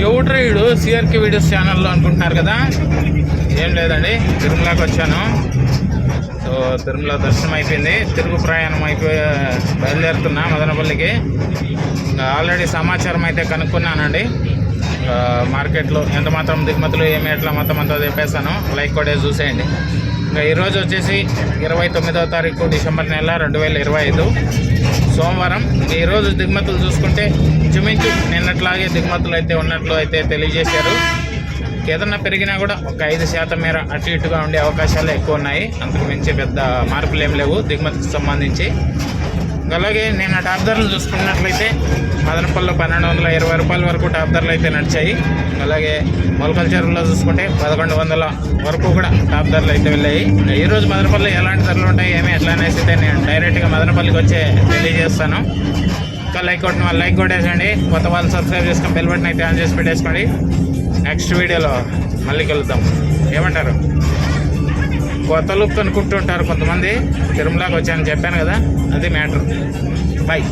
ఎవడ్రా వీడు CRK videos ఛానల్లో అనుకుంటున్నారు కదా. ఏం లేదండి, తిరుమలకి వచ్చాను. సో తిరుమల దర్శనం అయిపోయింది, తిరుగు ప్రయాణం బయలుదేరుతున్నా మదనపల్లికి. ఇంకా ఆల్రెడీ సమాచారం అయితే కనుక్కున్నానండి. మార్కెట్లో ఎంత మాత్రం దిగుమతులు ఏమి ఎట్లా మొత్తం అంతా చెప్పేస్తాను, లైక్ కూడా చూసేయండి. ఇంకా ఈరోజు వచ్చేసి 29వ తారీఖు డిసెంబర్ నెల 2025 సోమవారం. ఈరోజు దిగుమతులు చూసుకుంటే ఇంచుమించు నిన్నట్లాగే దిగుమతులు అయితే ఉన్నట్లు అయితే తెలియజేశారు. ఏదన్నా పెరిగినా కూడా ఒక 5% మేర అటు ఇటుగా ఉండే అవకాశాలు ఎక్కువ ఉన్నాయి. అంతకు మించి పెద్ద మార్పులు ఏం లేవు దిగుమతికి సంబంధించి. అలాగే నేను టాప్ ధరలు చూసుకున్నట్లయితే మదనపల్లిలో 1220 రూపాయల వరకు టాప్ ధరలు అయితే నడిచాయి. అలాగే మొలకల చెరువులో చూసుకుంటే 1100 వరకు కూడా టాప్ ధరలు అయితే వెళ్ళాయి. ఈరోజు మదనపల్లి ఎలాంటి ధరలు ఉంటాయి ఏమి ఎట్లా అనేసి అయితే నేను డైరెక్ట్గా మదనపల్లికి వచ్చే తెలియజేస్తాను. ఇంకా లైక్ కొట్టిన వాళ్ళు లైక్ కొట్టేసండి, కొత్త వాళ్ళు సబ్స్క్రైబ్ చేసుకొని బెల్ బటన్ అయితే ఆన్ చేసి పెట్టేసుకోండి. నెక్స్ట్ వీడియోలో మళ్ళీ కలుద్దాం. ఏమంటారు? కొత్త లుక్ అనుకుంటుంటారు కొంతమంది. తిరుమలకి వచ్చానని చెప్పాను కదా, అది మ్యాటర్. బాయ్.